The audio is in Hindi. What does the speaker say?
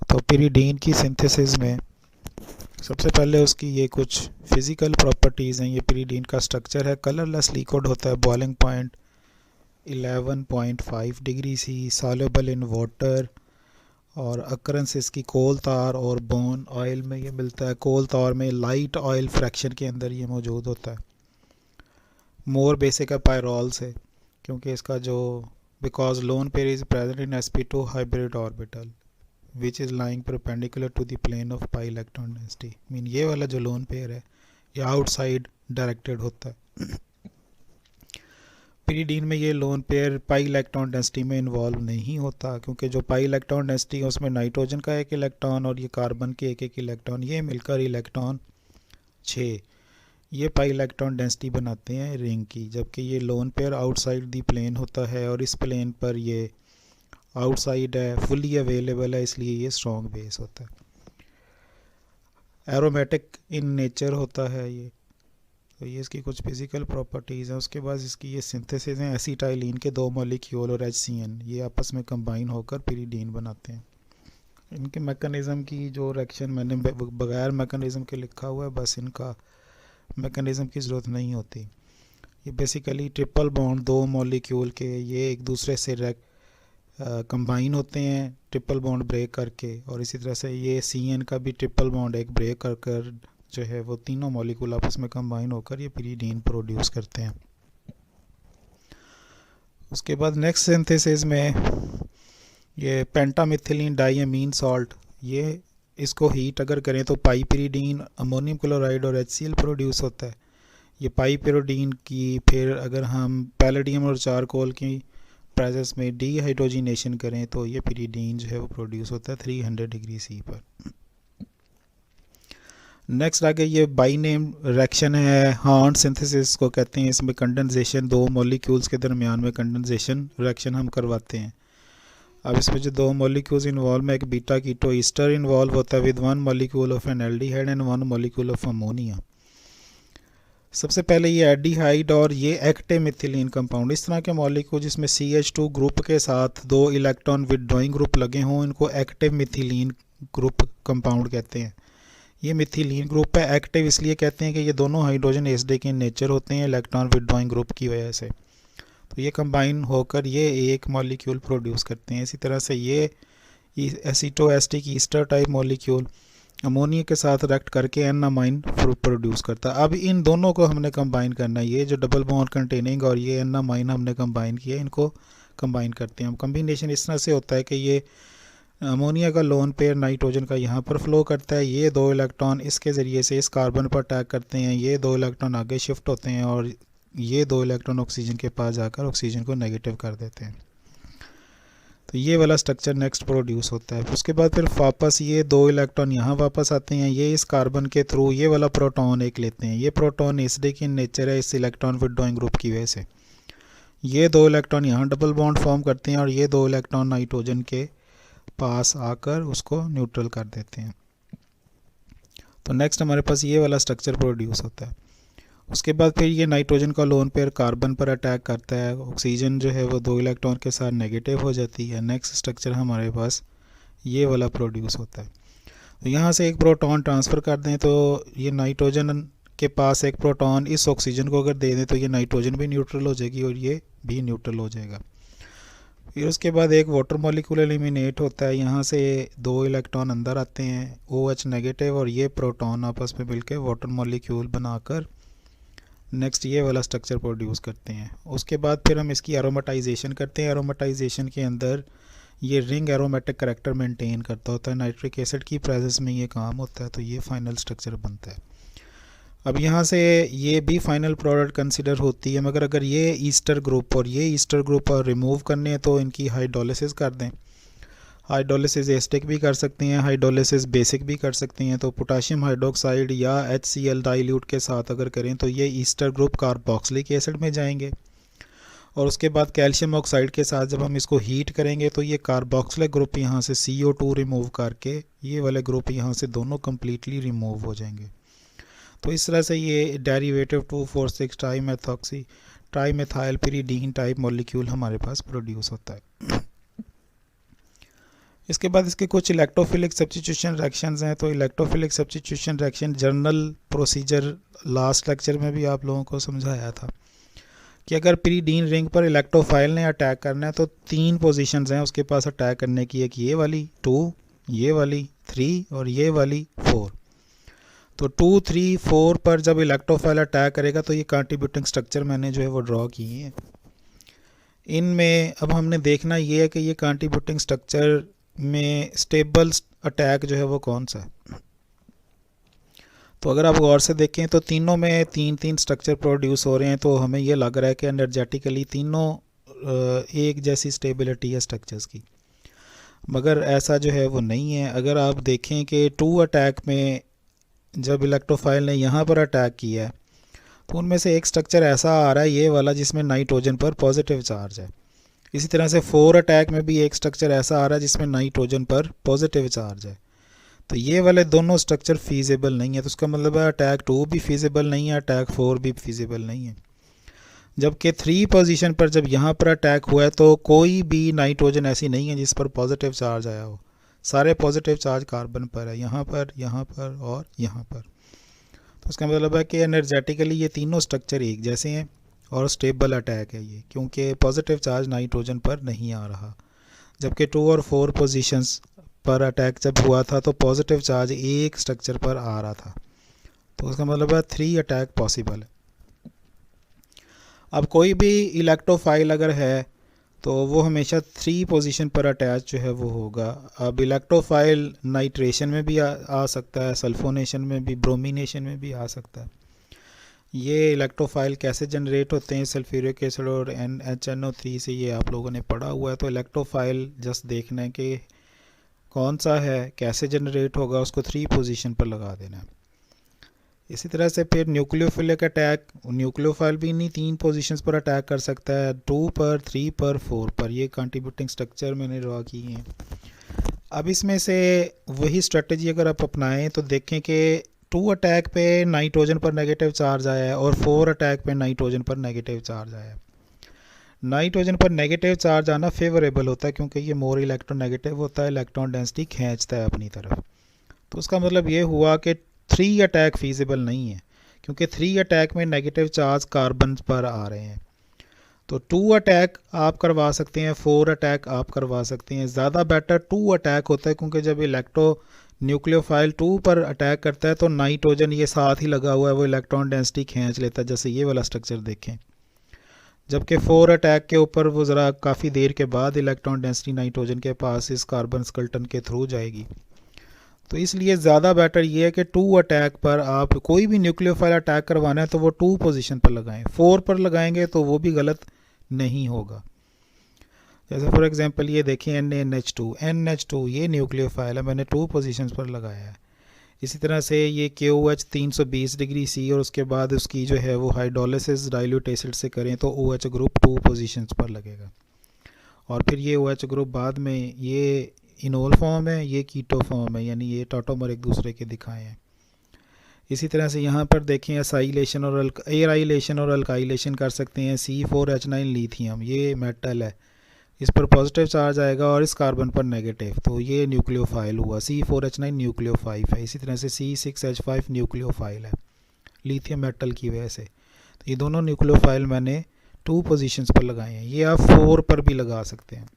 तो पिरिडीन की सिंथेसिस में सबसे पहले उसकी ये कुछ फिज़िकल प्रॉपर्टीज़ हैं। ये पिरिडीन का स्ट्रक्चर है, कलरलेस लिक्विड होता है, boiling point 11.5 degree C, soluble in water, और अकरेंस इसकी कोल तार और बोन ऑयल में ये मिलता है। कोल तार में लाइट ऑयल फ्रैक्शन के अंदर ये मौजूद होता है। मोर बेसिक है पायरोल से, क्योंकि इसका जो because lone pair is present in sp2 hybrid orbital which is lying perpendicular to the plane of pi electron density. Mean ये वाला जो लोन पेयर है ये आउटसाइड डायरेक्टेड होता है। पिरिडीन में ये लोन पेयर पाई इलेक्ट्रॉन डेंसिटी में इन्वॉल्व नहीं होता, क्योंकि जो पाई इलेक्ट्रॉन डेंसिटी है उसमें नाइट्रोजन का एक इलेक्ट्रॉन और ये कार्बन के एक इलेक्ट्रॉन, ये मिलकर इलेक्ट्रॉन 6 ये पाई इलेक्ट्रॉन डेंसिटी बनाते हैं रिंग की। जबकि ये lone pair outside the plane होता है और इस प्लेन पर ये आउटसाइड है, फुली अवेलेबल है, इसलिए ये स्ट्रॉन्ग बेस होता है। एरोमेटिक इन नेचर होता है ये। तो ये इसकी कुछ फिज़िकल प्रॉपर्टीज़ हैं। उसके बाद इसकी ये सिंथेसिस हैं, एसिटाइलिन के 2 मॉलिक्यूल और HCN ये आपस में कंबाइन होकर पिरिडीन बनाते हैं। इनके मैकेनिज़्म की जो रिएक्शन मैंने बगैर मैकेनिज़्म के लिखा हुआ है, बस इनका मैकेनिज़्म की ज़रूरत नहीं होती। ये बेसिकली ट्रिपल बॉन्ड 2 मॉलिक्यूल के ये एक दूसरे से कंबाइन होते हैं ट्रिपल बॉन्ड ब्रेक करके, और इसी तरह से ये CN का भी ट्रिपल बॉन्ड एक ब्रेक कर जो है वो तीनों मॉलिक्यूल आपस में कंबाइन होकर ये पिरिडीन प्रोड्यूस करते हैं। उसके बाद नेक्स्ट सिंथेसिस में ये पेंटामिथिलीन डाइअमीन सॉल्ट, ये इसको हीट अगर करें तो पाई पिरिडीन, अमोनियम क्लोराइड और HCl प्रोड्यूस होता है। ये पाई पिरिडीन की फिर अगर हम पैलेडियम और चारकोल की प्रेजेंस में डीहाइड्रोजिनेशन करें तो ये पिरिडीन जो है वो प्रोड्यूस होता है 300 डिग्री सी पर। नेक्स्ट आगे ये बाई नेम रिएक्शन है, हार्ट सिंथेसिस को कहते हैं। इसमें कंडेंसेशन 2 मॉलिक्यूल्स के दरमियान में कंडेंसेशन रिएक्शन हम करवाते हैं। अब इसमें जो 2 मॉलिक्यूल्स इन्वॉल्व है, एक बीटा कीटो ईस्टर इन्वॉल्व होता है with 1 molecule of N aldehyde and 1 molecule of ammonia. सबसे पहले ये एल्डिहाइड और ये एक्टिव मिथिलीन कंपाउंड, इस तरह के मॉलिक्यूल जिसमें CH2 ग्रुप के साथ 2 इलेक्ट्रॉन विदड्रॉइंग ग्रुप लगे हों, इनको एक्टिव मिथिलीन ग्रुप कंपाउंड कहते हैं। ये मिथिलीन ग्रुप है, एक्टिव इसलिए कहते हैं कि ये दोनों हाइड्रोजन एसिडिक इन नेचर होते हैं इलेक्ट्रॉन विदड्रॉइंग ग्रुप की वजह से। तो ये कंबाइन होकर ये एक मॉलिक्यूल प्रोड्यूस करते हैं। इसी तरह से ये एसिटोएस्टिक ईस्टर टाइप मॉलिक्यूल अमोनिया के साथ रिएक्ट करके एनामाइन प्रोड्यूस करता है। अब इन दोनों को हमने कंबाइन करना है, ये जो डबल बॉन्ड कंटेनिंग और ये एनामाइन हमने कंबाइन किया, इनको कंबाइन करते हैं हम। कम्बिनेशन इस तरह से होता है कि ये अमोनिया का लोन पेयर नाइट्रोजन का यहाँ पर फ्लो करता है, ये 2 इलेक्ट्रॉन इसके ज़रिए से इस कार्बन पर अटैक करते हैं, ये 2 इलेक्ट्रॉन आगे शिफ्ट होते हैं और ये 2 इलेक्ट्रॉन ऑक्सीजन के पास जाकर ऑक्सीजन को नेगेटिव कर देते हैं। तो ये वाला स्ट्रक्चर नेक्स्ट प्रोड्यूस होता है। उसके बाद फिर वापस ये 2 इलेक्ट्रॉन यहाँ वापस आते हैं, ये इस कार्बन के थ्रू ये वाला प्रोटॉन एक लेते हैं। ये प्रोटॉन एसिडिक इन नेचर है इस इलेक्ट्रॉन विदड्रॉइंग ग्रुप की वजह से। ये 2 इलेक्ट्रॉन यहाँ डबल बॉन्ड फॉर्म करते हैं और ये 2 इलेक्ट्रॉन नाइट्रोजन के पास आकर उसको न्यूट्रल कर देते हैं। तो नेक्स्ट हमारे पास ये वाला स्ट्रक्चर प्रोड्यूस होता है। उसके बाद फिर ये नाइट्रोजन का लोन पेयर कार्बन पर अटैक करता है, ऑक्सीजन जो है वो 2 इलेक्ट्रॉन के साथ नेगेटिव हो जाती है। नेक्स्ट स्ट्रक्चर हमारे पास ये वाला प्रोड्यूस होता है। तो यहाँ से एक प्रोटॉन ट्रांसफ़र कर दें तो ये नाइट्रोजन के पास एक प्रोटॉन इस ऑक्सीजन को अगर दे दें तो ये नाइट्रोजन भी न्यूट्रल हो जाएगी और ये भी न्यूट्रल हो जाएगा। फिर उसके बाद एक वाटर मॉलिक्यूल एलिमिनेट होता है, यहाँ से 2 इलेक्ट्रॉन अंदर आते हैं OH नेगेटिव और ये प्रोटॉन आपस में मिलकर वाटर मॉलिक्यूल बनाकर नेक्स्ट ये वाला स्ट्रक्चर प्रोड्यूस करते हैं। उसके बाद फिर हम इसकी एरोमेटाइजेशन करते हैं। एरोमेटाइजेशन के अंदर ये रिंग एरोमेटिक करैक्टर मेंटेन करता होता है, नाइट्रिक एसिड की प्रेजेंस में ये काम होता है, तो ये फाइनल स्ट्रक्चर बनता है। अब यहाँ से ये भी फाइनल प्रोडक्ट कंसिडर होती है, मगर अगर ये ईस्टर ग्रुप और ये ईस्टर ग्रुप रिमूव करने हैं तो इनकी हाइड्रोलिसिस कर दें। हाइड्रोलिसिस एस्टिक भी कर सकते हैं, हाइड्रोलिसिस बेसिक भी कर सकते हैं। तो पोटाशियम हाइड्रोक्साइड या HCl डाइल्यूट के साथ अगर करें तो ये ईस्टर ग्रुप कार्बोक्सिलिक एसिड में जाएंगे, और उसके बाद कैल्शियम ऑक्साइड के साथ जब हम इसको हीट करेंगे तो ये कार्बोक्सिलिक ग्रुप यहाँ से CO2 रिमूव करके ये वाले ग्रुप यहाँ से दोनों कम्प्लीटली रिमूव हो जाएंगे। तो इस तरह से ये derivative 2,4,6 trimethoxy trimethyl pyridine type molecule हमारे पास प्रोड्यूस होता है। इसके बाद इसके कुछ इलेक्ट्रोफिलिक सब्स्टिट्यूशन रिएक्शंस हैं। तो electrophilic substitution reaction general procedure last lecture में भी आप लोगों को समझाया था कि अगर पिरीडीन रिंग पर इलेक्ट्रोफाइल ने अटैक करना है तो 3 पोजीशंस हैं उसके पास अटैक करने की, एक ये वाली 2, ये वाली 3 और ये वाली 4। तो 2, 3, 4 पर जब इलेक्ट्रोफाइल अटैक करेगा तो ये कंट्रीब्यूटिंग स्ट्रक्चर मैंने जो है वो ड्रॉ किए हैं। इनमें अब हमने देखना ये है कि ये कंट्रीब्यूटिंग स्ट्रक्चर में स्टेबल अटैक जो है वो कौन सा है। तो अगर आप गौर से देखें तो तीनों में 3-3 स्ट्रक्चर प्रोड्यूस हो रहे हैं, तो हमें ये लग रहा है कि एनर्जेटिकली तीनों एक जैसी स्टेबिलिटी है स्ट्रक्चर्स की, मगर ऐसा जो है वो नहीं है। अगर आप देखें कि 2 अटैक में जब इलेक्ट्रोफाइल ने यहाँ पर अटैक किया है तो उनमें से एक स्ट्रक्चर ऐसा आ रहा है ये वाला जिसमें नाइट्रोजन पर पॉजिटिव चार्ज है। इसी तरह से 4 अटैक में भी एक स्ट्रक्चर ऐसा आ रहा है जिसमें नाइट्रोजन पर पॉजिटिव चार्ज है। तो ये वाले दोनों स्ट्रक्चर फीजिबल नहीं है, तो उसका मतलब है अटैक 2 भी फीजिबल नहीं है, अटैक 4 भी फीजिबल नहीं है। जबकि 3 पोजीशन पर जब यहाँ पर अटैक हुआ है तो कोई भी नाइट्रोजन ऐसी नहीं है जिस पर पॉजिटिव चार्ज आया हो, सारे पॉजिटिव चार्ज कार्बन पर है, यहाँ पर और यहाँ पर। तो उसका मतलब है कि एनर्जेटिकली ये तीनों स्ट्रक्चर एक जैसे हैं और स्टेबल अटैक है ये, क्योंकि पॉजिटिव चार्ज नाइट्रोजन पर नहीं आ रहा। जबकि 2 और 4 पोजीशंस पर अटैक जब हुआ था तो पॉजिटिव चार्ज एक स्ट्रक्चर पर आ रहा था, तो उसका मतलब है 3 अटैक पॉसिबल है। अब कोई भी इलेक्ट्रोफाइल अगर है तो वो हमेशा 3 पोजीशन पर अटैच जो है वो होगा। अब इलेक्ट्रोफाइल नाइट्रेशन में भी आ सकता है, सल्फोनेशन में भी, ब्रोमिनेशन में भी आ सकता है। ये इलेक्ट्रोफाइल कैसे जनरेट होते हैं सल्फ्यूरिक एसिड और HNO3 से, ये आप लोगों ने पढ़ा हुआ है। तो इलेक्ट्रोफाइल जस्ट देखना है कि कौन सा है, कैसे जनरेट होगा, उसको 3 पोजीशन पर लगा देना है। इसी तरह से फिर न्यूक्लियोफिलिक अटैक, न्यूक्लियोफाइल भी इन्हीं 3 पोजीशंस पर अटैक कर सकता है, 2 पर, 3 पर, 4 पर। ये कंट्रीब्यूटिंग स्ट्रक्चर मैंने ड्रॉ की हैं। अब इसमें से वही स्ट्रेटजी अगर आप अपनाएं तो देखें कि 2 अटैक पे नाइट्रोजन पर नेगेटिव चार्ज आया है और 4 अटैक पे नाइट्रोजन पर नेगेटिव चार्ज आया है। नाइट्रोजन पर नेगेटिव चार्ज आना फेवरेबल होता है क्योंकि ये मोर इलेक्ट्रोनेगेटिव होता है, इलेक्ट्रॉन डेंसिटी खींचता है अपनी तरफ। तो उसका मतलब ये हुआ कि 3 अटैक फीजिबल नहीं है क्योंकि 3 अटैक में नेगेटिव चार्ज कार्बन पर आ रहे हैं। तो 2 अटैक आप करवा सकते हैं, 4 अटैक आप करवा सकते हैं। ज़्यादा बेटर 2 अटैक होता है क्योंकि जब इलेक्ट्रो न्यूक्लियोफाइल 2 पर अटैक करता है तो नाइट्रोजन ये साथ ही लगा हुआ है, वो इलेक्ट्रॉन डेंसिटी खींच लेता है, जैसे ये वाला स्ट्रक्चर देखें। जबकि 4 अटैक के ऊपर वो ज़रा काफ़ी देर के बाद इलेक्ट्रॉन डेंसिटी नाइट्रोजन के पास इस कार्बन स्केलेटन के थ्रू जाएगी। तो इसलिए ज़्यादा बेटर ये है कि 2 अटैक पर आप कोई भी न्यूक्लियोफाइल अटैक करवाना है तो वो 2 पोजीशन पर लगाएं। 4 पर लगाएंगे तो वो भी गलत नहीं होगा। जैसे फॉर एग्जांपल ये देखें NaNH2 ये न्यूक्लियोफाइल है, मैंने 2 पोजीशंस पर लगाया है। इसी तरह से ये KOH 320 डिग्री C और उसके बाद उसकी जो है वो हाइड्रोलिसिस डाइल्यूट एसिड से करें तो OH ग्रुप 2 पोजीशंस पर लगेगा। और फिर ये OH ग्रुप बाद में ये इनोल फॉर्म है, ये कीटो फॉर्म है, यानी ये टॉटोमर एक दूसरे के दिखाए हैं। इसी तरह से यहाँ पर देखें एसाइलेशन और एराइलेशन और अल्काइलेशन कर सकते हैं। C4H9 लिथियम ये मेटल है, इस पर पॉजिटिव चार्ज आएगा और इस कार्बन पर नेगेटिव, तो ये न्यूक्लियोफाइल हुआ। C4H9 न्यूक्लियोफाइल है। इसी तरह से C6H5 न्यूक्लियोफाइल है लिथियम मेटल की वजह से। तो ये दोनों न्यूक्लियोफाइल मैंने 2 पोजीशंस पर लगाए हैं। ये आप 4 पर भी लगा सकते हैं।